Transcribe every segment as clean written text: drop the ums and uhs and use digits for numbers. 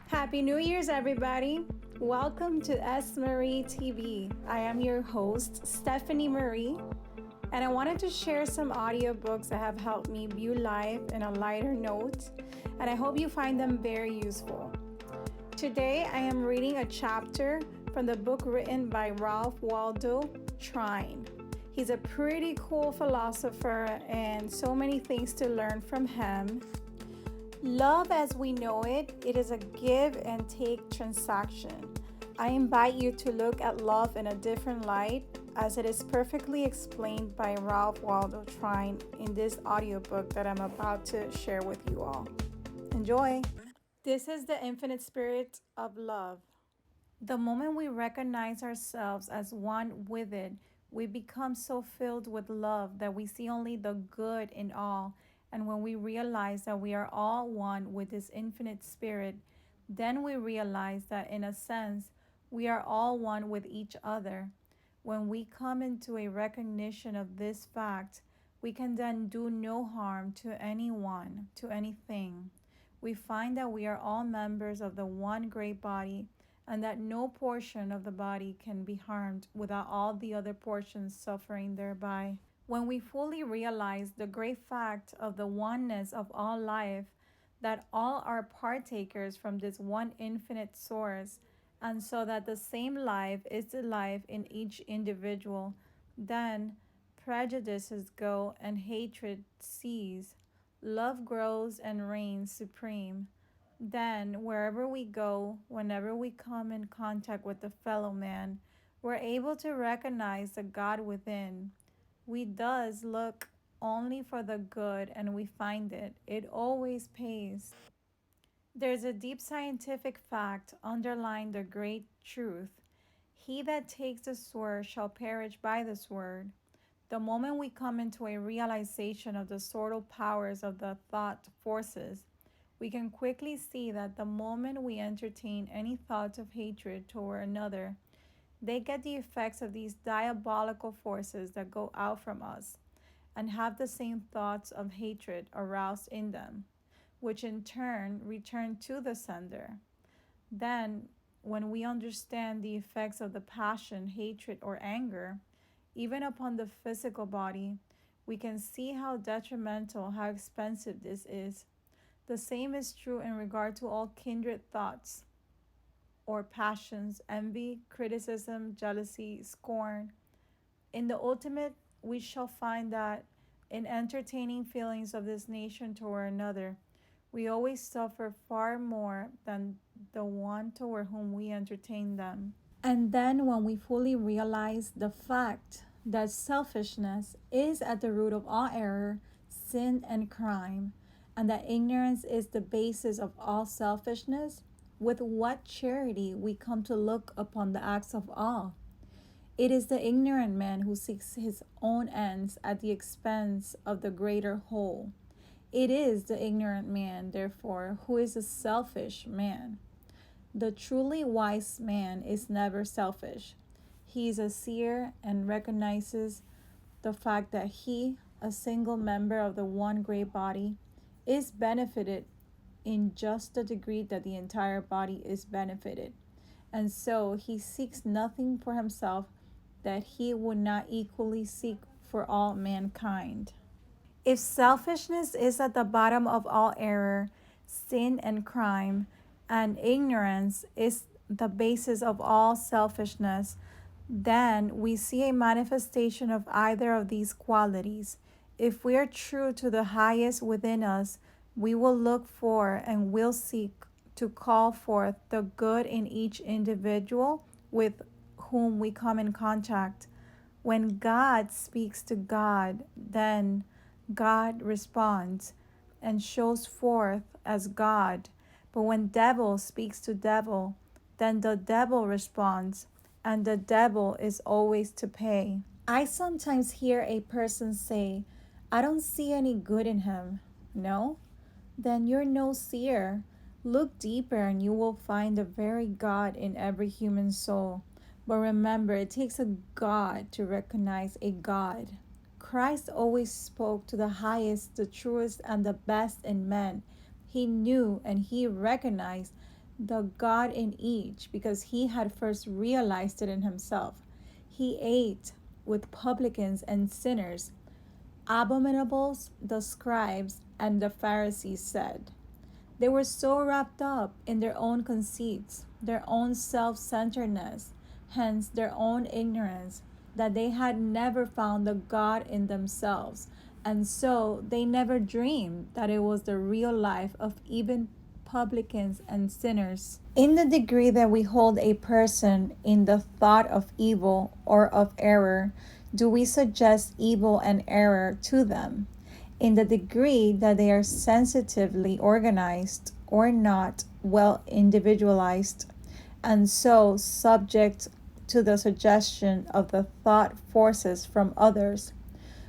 Happy New Year's, everybody! Welcome to S. Marie TV. I am your host, Stephanie Marie, and I wanted to share some audiobooks that have helped me view life in a lighter note, and I hope you find them very useful. Today, I am reading a chapter from the book written by Ralph Waldo Trine. He's a pretty cool philosopher, and so many things to learn from him. Love as we know it, it is a give and take transaction. I invite you to look at love in a different light as it is perfectly explained by Ralph Waldo Trine in this audiobook that I'm about to share with you all. Enjoy! This is the infinite spirit of love. The moment we recognize ourselves as one with it, we become so filled with love that we see only the good in all. And when we realize that we are all one with this infinite spirit, then we realize that in a sense, we are all one with each other. When we come into a recognition of this fact, we can then do no harm to anyone, to anything. We find that we are all members of the one great body and that no portion of the body can be harmed without all the other portions suffering thereby. When we fully realize the great fact of the oneness of all life, that all are partakers from this one infinite source, and so that the same life is the life in each individual, then prejudices go and hatred cease. Love grows and reigns supreme. Then, wherever we go, whenever we come in contact with the fellow man, we're able to recognize the God within. We thus look only for the good and we find it. It always pays. There's a deep scientific fact underlying the great truth. He that takes the sword shall perish by the sword. The moment we come into a realization of the sortal powers of the thought forces, we can quickly see that the moment we entertain any thoughts of hatred toward another, they get the effects of these diabolical forces that go out from us and have the same thoughts of hatred aroused in them, which in turn return to the sender. Then, when we understand the effects of the passion, hatred, or anger, even upon the physical body, we can see how detrimental, how expensive this is. The same is true in regard to all kindred thoughts or passions, envy, criticism, jealousy, scorn. In the ultimate, we shall find that in entertaining feelings of this nation toward another, we always suffer far more than the one toward whom we entertain them. And then, when we fully realize the fact that selfishness is at the root of all error, sin, and crime, and that ignorance is the basis of all selfishness, with what charity we come to look upon the acts of all. It is the ignorant man who seeks his own ends at the expense of the greater whole. It is the ignorant man, therefore, who is a selfish man. The truly wise man is never selfish. He is a seer and recognizes the fact that he, a single member of the one great body, is benefited in just the degree that the entire body is benefited. And so he seeks nothing for himself that he would not equally seek for all mankind. If selfishness is at the bottom of all error, sin, and crime, and ignorance is the basis of all selfishness, then we see a manifestation of either of these qualities. If we are true to the highest within us, we will look for and will seek to call forth the good in each individual with whom we come in contact. When God speaks to God, then God responds and shows forth as God. But when devil speaks to devil, then the devil responds, and the devil is always to pay. I sometimes hear a person say, I don't see any good in him. No? Then you're no seer. Look deeper and you will find the very God in every human soul. But remember, it takes a God to recognize a God. Christ always spoke to the highest, the truest, and the best in men. He knew and he recognized the God in each because he had first realized it in himself. He ate with publicans and sinners, abominables, the scribes and the Pharisees said. They were so wrapped up in their own conceits, their own self centeredness, hence their own ignorance, that they had never found the God in themselves, and so they never dreamed that it was the real life of even publicans and sinners. In the degree that we hold a person in the thought of evil or of error, do we suggest evil and error to them? In the degree that they are sensitively organized or not well individualized, and so subject to the suggestion of the thought forces from others,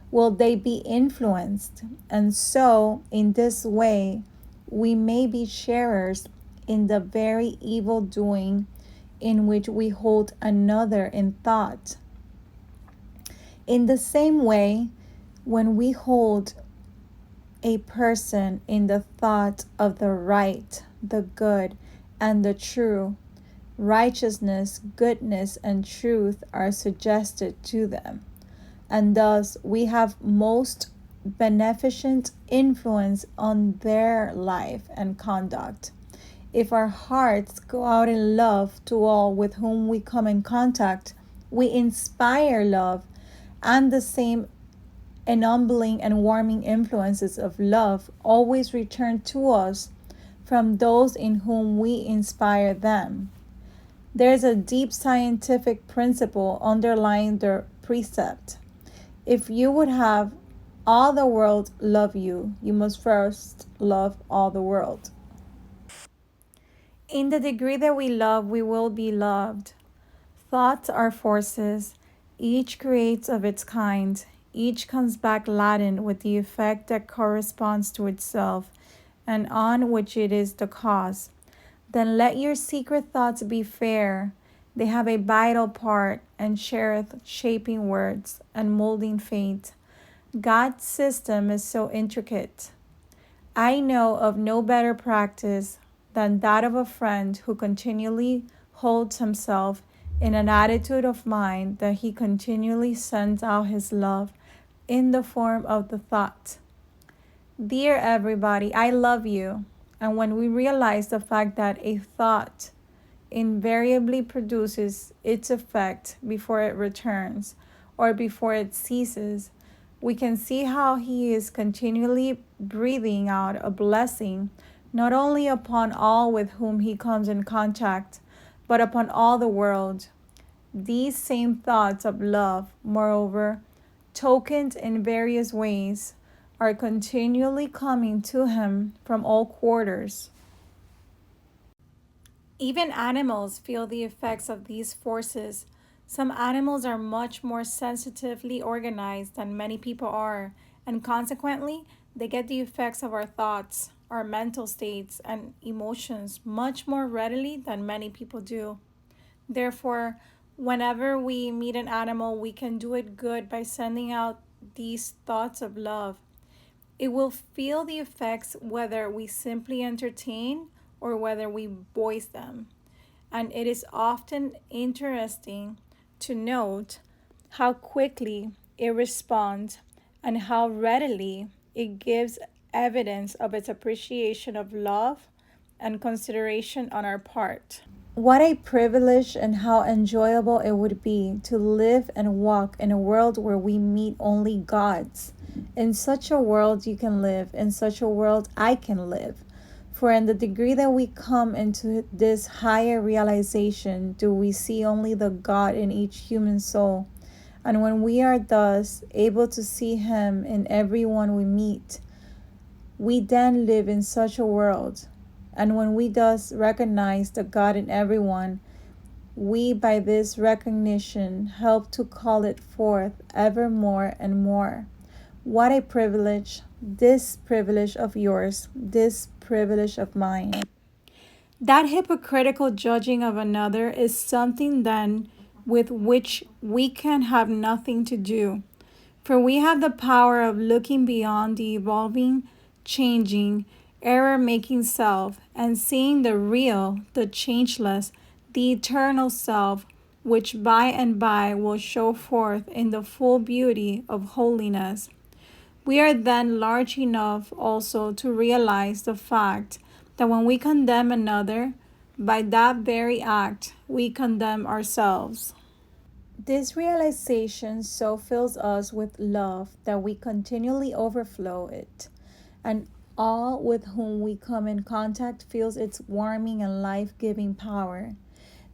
will they be influenced? And so, in this way, we may be sharers in the very evil doing in which we hold another in thought. In the same way, when we hold a person in the thought of the right, the good, and the true, righteousness, goodness, and truth are suggested to them, and thus we have most beneficent influence on their life and conduct. If our hearts go out in love to all with whom we come in contact, we inspire love, and the same enabling and warming influences of love always return to us from those in whom we inspire them. There is a deep scientific principle underlying the precept. If you would have all the world love you, you must first love all the world. In the degree that we love, we will be loved. Thoughts are forces, each creates of its kind, each comes back laden with the effect that corresponds to itself, and on which it is the cause. Then let your secret thoughts be fair. They have a vital part, and shareth shaping words and molding fate. God's system is so intricate. I know of no better practice than that of a friend who continually holds himself in an attitude of mind that he continually sends out his love in the form of the thought. Dear everybody, I love you. And when we realize the fact that a thought invariably produces its effect before it returns or before it ceases, we can see how he is continually breathing out a blessing not only upon all with whom he comes in contact, but upon all the world. These same thoughts of love, moreover, tokened in various ways, are continually coming to him from all quarters. Even animals feel the effects of these forces. Some animals are much more sensitively organized than many people are, and consequently, they get the effects of our thoughts, our mental states, and emotions much more readily than many people do. Therefore, whenever we meet an animal, we can do it good by sending out these thoughts of love. It will feel the effects whether we simply entertain or whether we voice them. And it is often interesting to note how quickly it responds and how readily it gives evidence of its appreciation of love and consideration on our part. What a privilege and how enjoyable it would be to live and walk in a world where we meet only gods. In such a world you can live, in such a world I can live. For in the degree that we come into this higher realization, do we see only the God in each human soul. And when we are thus able to see Him in everyone we meet, we then live in such a world. And when we thus recognize the God in everyone, we by this recognition help to call it forth ever more and more. What a privilege, this privilege of yours, this privilege of mine. That hypocritical judging of another is something then with which we can have nothing to do. For we have the power of looking beyond the evolving, changing, error making self, and seeing the real, the changeless, the eternal self, which by and by will show forth in the full beauty of holiness. We are then large enough also to realize the fact that when we condemn another, by that very act, we condemn ourselves. This realization so fills us with love that we continually overflow it, and all with whom we come in contact feels its warming and life-giving power.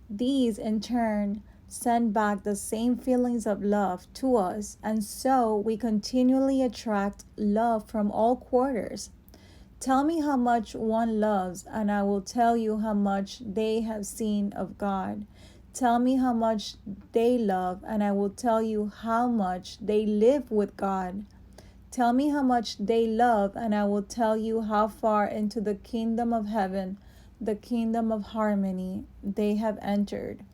These, in turn, send back the same feelings of love to us, and so we continually attract love from all quarters. Tell me how much one loves, and I will tell you how much they have seen of God. Tell me how much they love, and I will tell you how much they live with God. Tell me how much they love, and I will tell you how far into the kingdom of heaven, the kingdom of harmony, they have entered.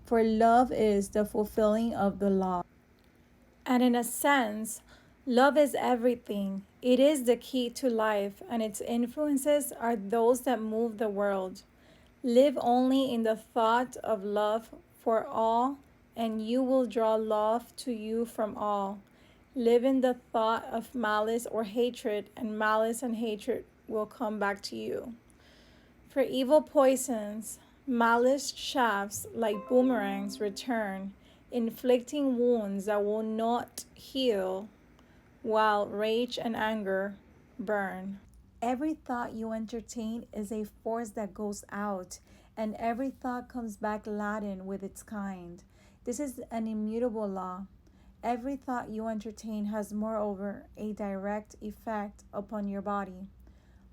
For love is the fulfilling of the law. And in a sense, love is everything. It is the key to life, and its influences are those that move the world. Live only in the thought of love for all, and you will draw love to you from all. Live in the thought of malice or hatred, and malice and hatred will come back to you. For evil poisons, malice shafts like boomerangs return, inflicting wounds that will not heal, while rage and anger burn. Every thought you entertain is a force that goes out, and every thought comes back laden with its kind. This is an immutable law. Every thought you entertain has, moreover, a direct effect upon your body.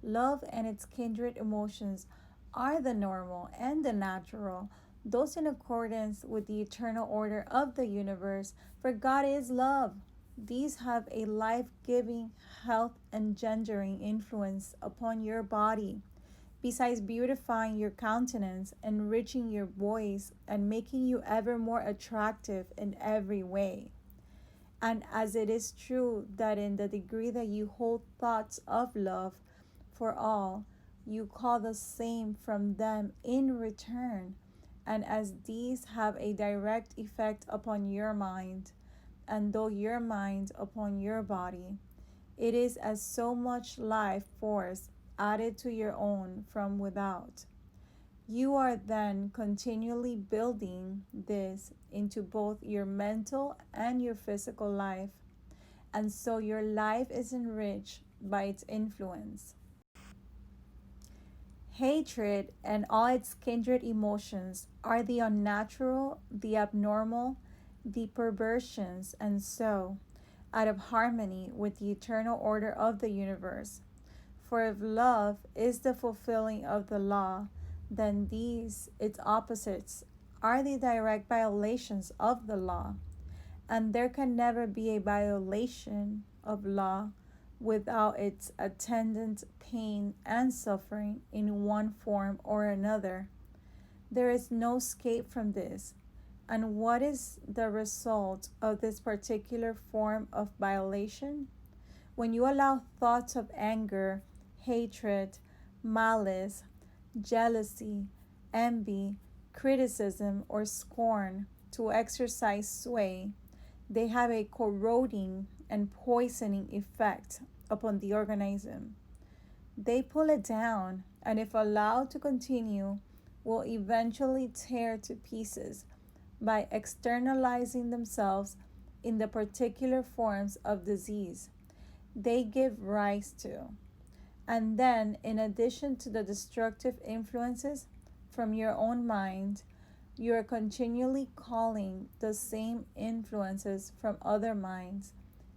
Love and its kindred emotions are the normal and the natural, those in accordance with the eternal order of the universe, for God is love. These have a life giving, health engendering influence upon your body, besides beautifying your countenance, enriching your voice, and making you ever more attractive in every way. And as it is true that in the degree that you hold thoughts of love for all, you call the same from them in return, and as these have a direct effect upon your mind, and though your mind upon your body, it is as so much life force added to your own from without. You are then continually building this into both your mental and your physical life, and so your life is enriched by its influence. Hatred and all its kindred emotions are the unnatural, the abnormal, the perversions, and so out of harmony with the eternal order of the universe. For if love is the fulfilling of the law, then these, its opposites, are the direct violations of the law. And there can never be a violation of law without its attendant pain and suffering in one form or another. There is no escape from this. And what is the result of this particular form of violation? When you allow thoughts of anger, hatred, malice, jealousy, envy, criticism, or scorn to exercise sway, they have a corroding and poisoning effect upon the organism. They pull it down, and if allowed to continue, will eventually tear to pieces by externalizing themselves in the particular forms of disease they give rise to. And then, in addition to the destructive influences from your own mind, you are continually calling the same influences from other minds,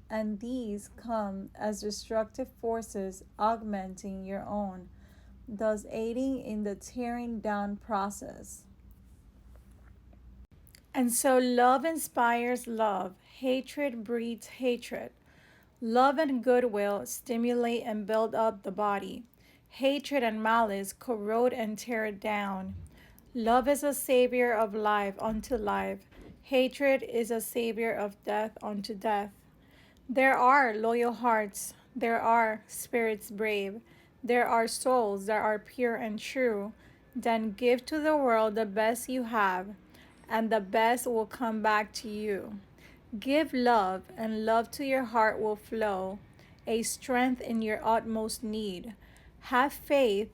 and these come as destructive forces augmenting your own, thus aiding in the tearing down process. And so love inspires love, hatred breeds hatred. Love and goodwill stimulate and build up the body. Hatred and malice corrode and tear it down. Love is a savior of life unto life. Hatred is a savior of death unto death. There are loyal hearts. There are spirits brave. there are souls that are pure and true, then give to the world the best you have, and the best will come back to you. Give love, and love to your heart will flow, a strength in your utmost need. Have faith,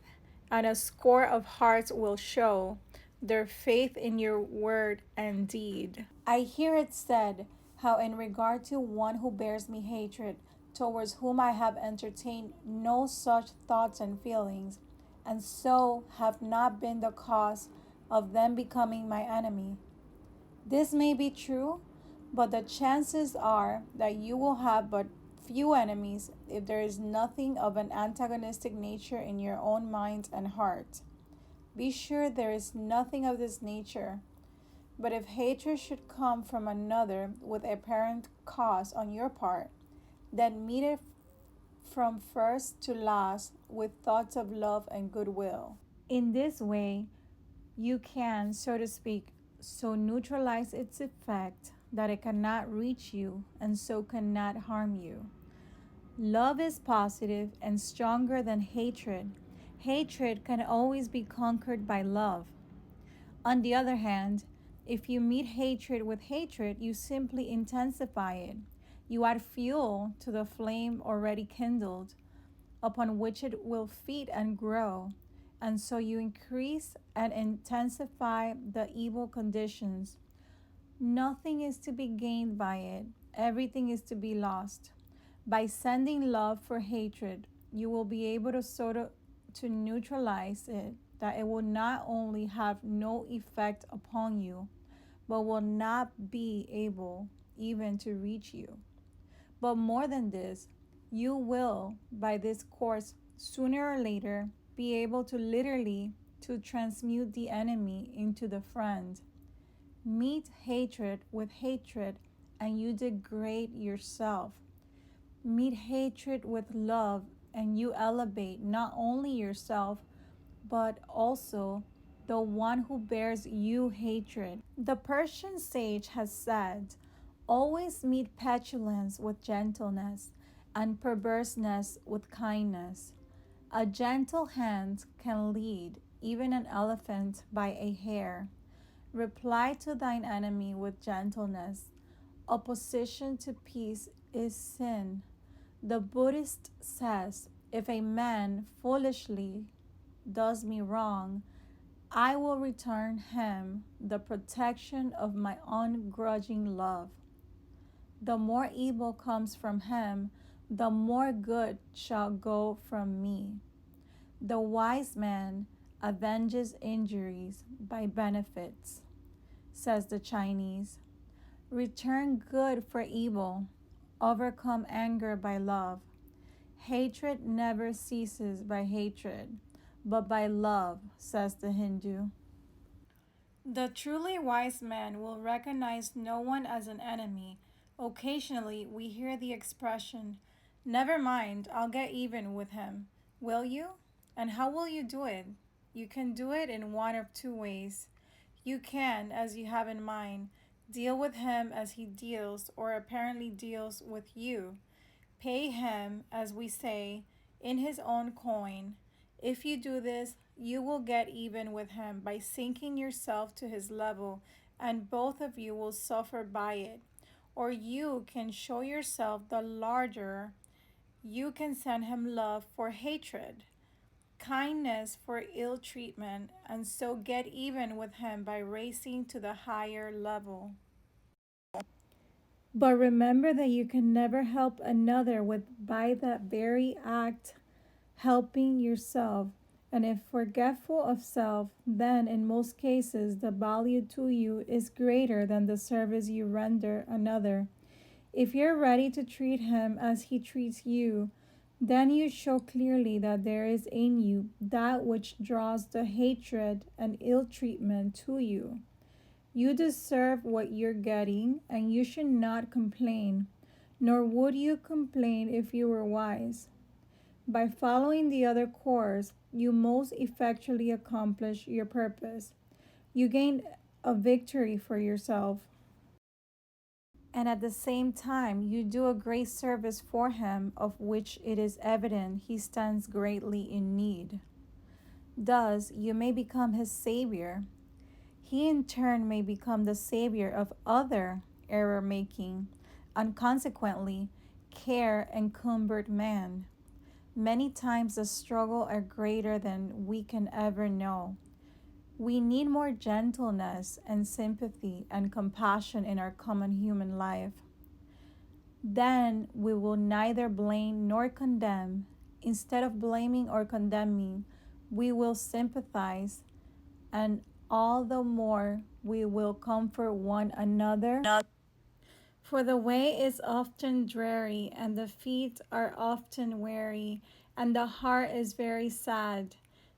and a score of hearts will show their faith in your word and deed. I hear it said, how in regard to one who bears me hatred, towards whom I have entertained no such thoughts and feelings, and so have not been the cause of them becoming my enemy. This may be true, but the chances are that you will have but few enemies if there is nothing of an antagonistic nature in your own mind and heart. Be sure there is nothing of this nature. But if hatred should come from another with apparent cause on your part, then meet it from first to last with thoughts of love and goodwill. In this way, you can, so to speak, so neutralize its effect that it cannot reach you and so cannot harm you. Love is positive and stronger than hatred. Hatred can always be conquered by love. On the other hand, if you meet hatred with hatred, you simply intensify it. You add fuel to the flame already kindled, upon which it will feed and grow. And so you increase and intensify the evil conditions. Nothing is to be gained by it, everything is to be lost. By sending love for hatred, you will be able to to neutralize it, that it will not only have no effect upon you, but will not be able even to reach you. But more than this, you will, by this course, sooner or later, be able to literally to transmute the enemy into the friend. Meet hatred with hatred, and you degrade yourself. Meet hatred with love, and you elevate not only yourself, but also the one who bears you hatred. The Persian sage has said, always meet petulance with gentleness, and perverseness with kindness. A gentle hand can lead even an elephant by a hair. Reply to thine enemy with gentleness. Opposition to peace is sin. The Buddhist says, if a man foolishly does me wrong, I will return him the protection of my ungrudging love. The more evil comes from him, the more good shall go from me. The wise man avenges injuries by benefits, says the Chinese. Return good for evil, overcome anger by love. Hatred never ceases by hatred, but by love, says the Hindu. The truly wise man will recognize no one as an enemy. Occasionally, we hear the expression, never mind, I'll get even with him. Will you? And how will you do it? You can do it in one of two ways. You can, as you have in mind, deal with him as he deals or apparently deals with you. Pay him, as we say, in his own coin. If you do this, you will get even with him by sinking yourself to his level, and both of you will suffer by it. Or you can show yourself the larger. You can send him love for hatred, kindness for ill treatment, and so get even with him by racing to the higher level. But remember that you can never help another with by that very act helping yourself. And if forgetful of self, then in most cases the value to you is greater than the service you render another. If you're ready to treat him as he treats you, then you show clearly that there is in you that which draws the hatred and ill treatment to you. You deserve what you're getting, and you should not complain, nor would you complain if you were wise. By following the other course, you most effectually accomplish your purpose. You gain a victory for yourself. And at the same time, you do a great service for him, of which it is evident he stands greatly in need. Thus, you may become his savior. He in turn may become the savior of other error making, and consequently, care encumbered man. Many times the struggle are greater than we can ever know. We need more gentleness and sympathy and compassion in our common human life. Then we will neither blame nor condemn. Instead of blaming or condemning, we will sympathize, and all the more we will comfort one another. For the way is often dreary, and the feet are often weary, and the heart is very sad.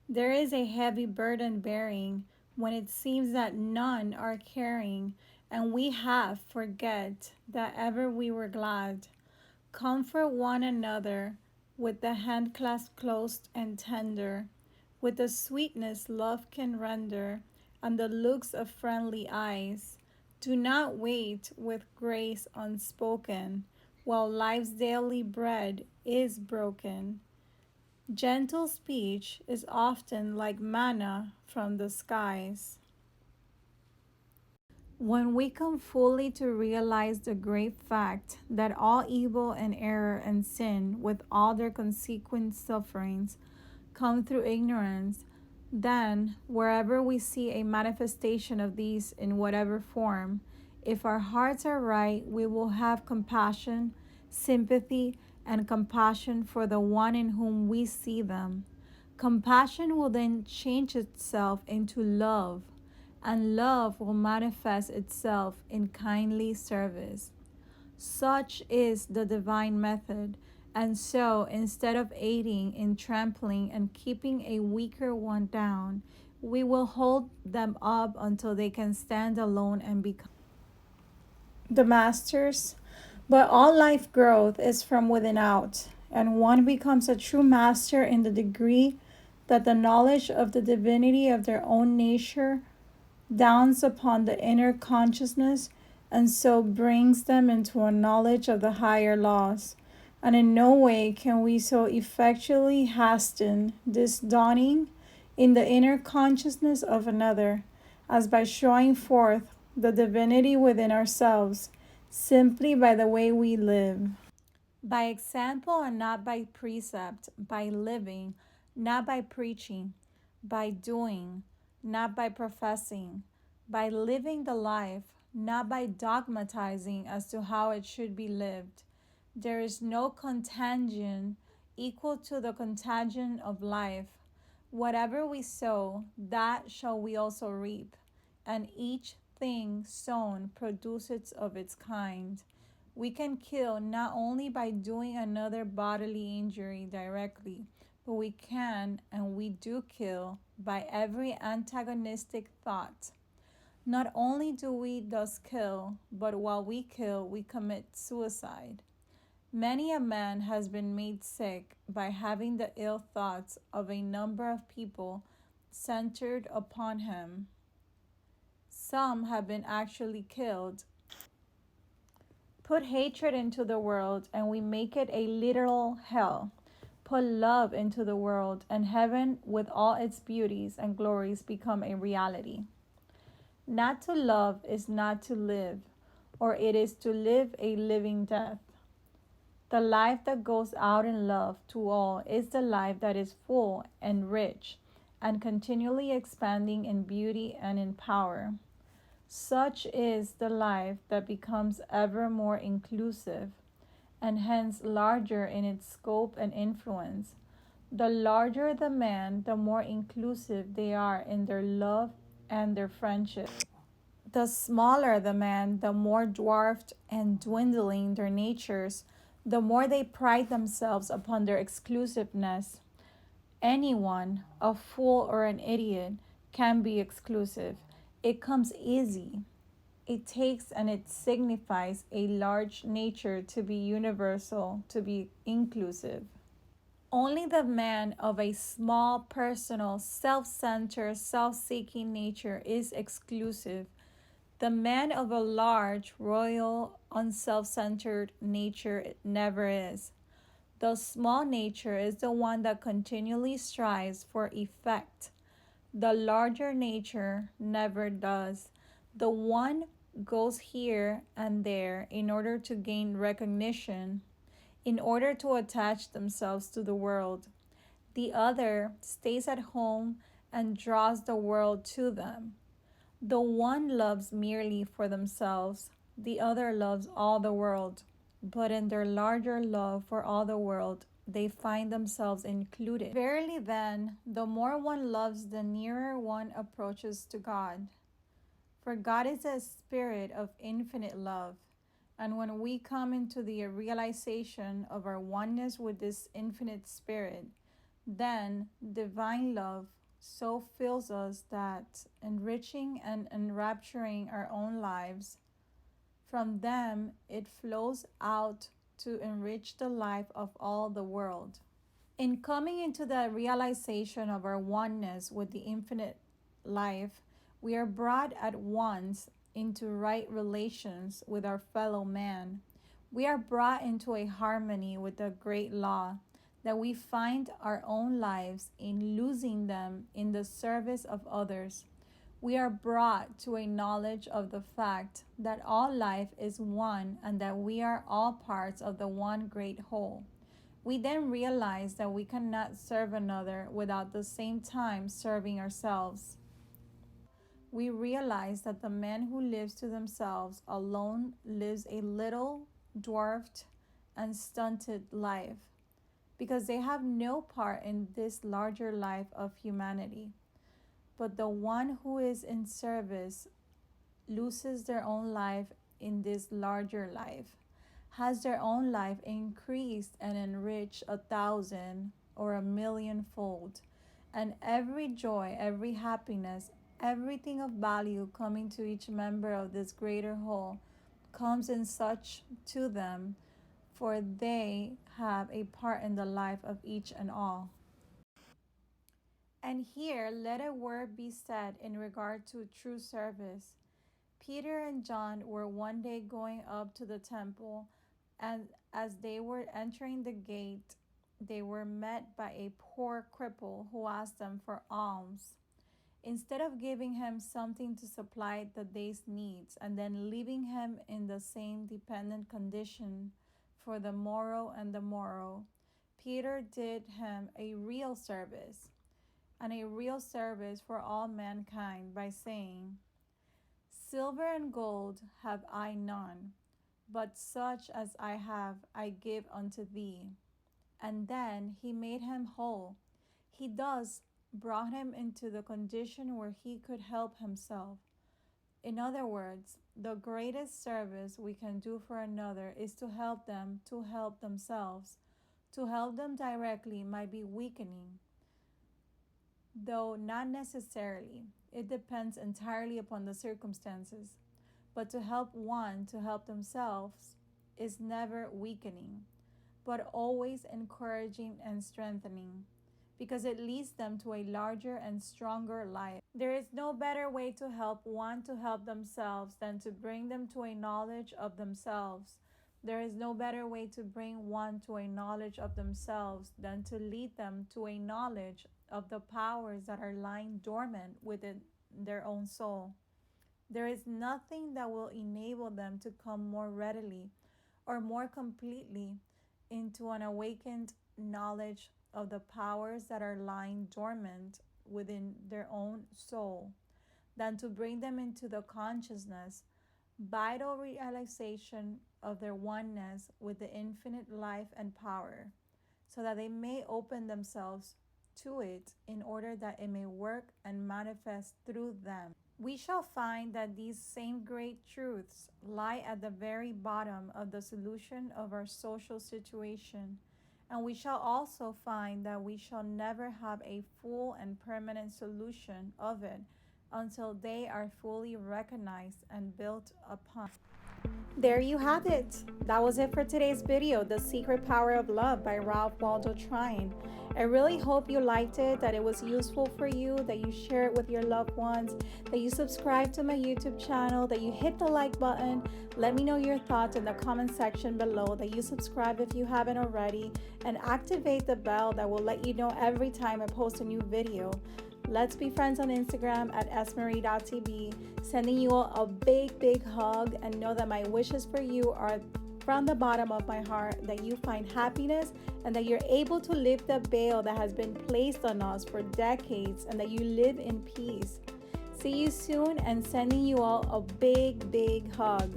There is a heavy burden bearing, when it seems that none are caring, and we half forget that ever we were glad. Comfort one another with the hand clasp close and tender, with the sweetness love can render, and the looks of friendly eyes. Do not wait with grace unspoken, while life's daily bread is broken. Gentle speech is often like manna from the skies. When we come fully to realize the great fact that all evil and error and sin, with all their consequent sufferings, come through ignorance, then wherever we see a manifestation of these in whatever form, if our hearts are right, we will have compassion, sympathy, and compassion for the one in whom we see them. Compassion will then change itself into love, and love will manifest itself in kindly service. Such is the divine method. And so, instead of aiding in trampling and keeping a weaker one down, we will hold them up until they can stand alone and become the masters. But all life growth is from within out, and one becomes a true master in the degree that the knowledge of the divinity of their own nature dawns upon the inner consciousness, and so brings them into a knowledge of the higher laws. And in no way can we so effectually hasten this dawning in the inner consciousness of another as by showing forth the divinity within ourselves simply by the way we live. By example and not by precept, by living, not by preaching, by doing, not by professing, by living the life, not by dogmatizing as to how it should be lived. There is no contagion equal to the contagion of life. Whatever we sow, that shall we also reap, and each thing sown produces of its kind. We can kill not only by doing another bodily injury directly, but we can and we do kill by every antagonistic thought. Not only do we thus kill, but while we kill, we commit suicide. Many a man has been made sick by having the ill thoughts of a number of people centered upon him. Some have been actually killed. Put hatred into the world, and we make it a literal hell. Put love into the world, and heaven with all its beauties and glories become a reality. Not to love is not to live, or it is to live a living death. The life that goes out in love to all is the life that is full and rich and continually expanding in beauty and in power. Such is the life that becomes ever more inclusive and hence larger in its scope and influence. The larger the man, the more inclusive they are in their love and their friendship. The smaller the man, the more dwarfed and dwindling their natures, the more they pride themselves upon their exclusiveness. Anyone, a fool or an idiot, can be exclusive. It comes easy. It takes and it signifies a large nature to be universal, to be inclusive. Only the man of a small, personal, self centered, self seeking nature is exclusive. The man of a large, royal, unself centered nature never is. The small nature is the one that continually strives for effect. The larger nature never does. The one goes here and there in order to gain recognition, in order to attach themselves to the world. The other stays at home and draws the world to them. The one loves merely for themselves, the other loves all the world. But in their larger love for all the world, they find themselves included. Verily, then, the more one loves, the nearer one approaches to God. For God is a spirit of infinite love. And when we come into the realization of our oneness with this infinite spirit, then divine love so fills us that, enriching and enrapturing our own lives, from them it flows out to enrich the life of all the world. In coming into the realization of our oneness with the infinite life, we are brought at once into right relations with our fellow man. We are brought into a harmony with the great law that we find our own lives in losing them in the service of others. We are brought to a knowledge of the fact that all life is one and that we are all parts of the one great whole. We then realize that we cannot serve another without the same time serving ourselves. We realize that the man who lives to themselves alone lives a little, dwarfed, and stunted life because they have no part in this larger life of humanity. But the one who is in service loses their own life in this larger life, has their own life increased and enriched 1,000 or 1,000,000-fold, and every joy, every happiness, everything of value coming to each member of this greater whole comes in such to them, for they have a part in the life of each and all. And here, let a word be said in regard to true service. Peter and John were one day going up to the temple, and as they were entering the gate, they were met by a poor cripple who asked them for alms. Instead of giving him something to supply the day's needs and then leaving him in the same dependent condition for the morrow, Peter did him a real service, and a real service for all mankind by saying, "Silver and gold have I none, but such as I have I give unto thee." And then he made him whole. He thus brought him into the condition where he could help himself. In other words, the greatest service we can do for another is to help them to help themselves. To help them directly might be weakening, though not necessarily. It depends entirely upon the circumstances. But to help one to help themselves is never weakening, but always encouraging and strengthening, because it leads them to a larger and stronger life. There is no better way to help one to help themselves than to bring them to a knowledge of themselves. There is no better way to bring one to a knowledge of themselves than to lead them to a knowledge of the powers that are lying dormant within their own soul. There is nothing that will enable them to come more readily or more completely into an awakened knowledge of the powers that are lying dormant within their own soul than to bring them into the consciousness, vital realization of their oneness with the infinite life and power, so that they may open themselves to it in order that it may work and manifest through them. We shall find that these same great truths lie at the very bottom of the solution of our social situation, and we shall also find that we shall never have a full and permanent solution of it until they are fully recognized and built upon. There you have it. That was it for today's video, The Secret Power of Love by Ralph Waldo Trine. I really hope you liked it, that it was useful for you, that you share it with your loved ones, that you subscribe to my YouTube channel, that you hit the like button. Let me know your thoughts in the comment section below, that you subscribe if you haven't already, and activate the bell that will let you know every time I post a new video. Let's be friends on Instagram at smarie.tv. Sending you all a big hug, and know that my wishes for you are from the bottom of my heart, that you find happiness and that you're able to lift the veil that has been placed on us for decades, and that you live in peace. See you soon, and sending you all a big hug.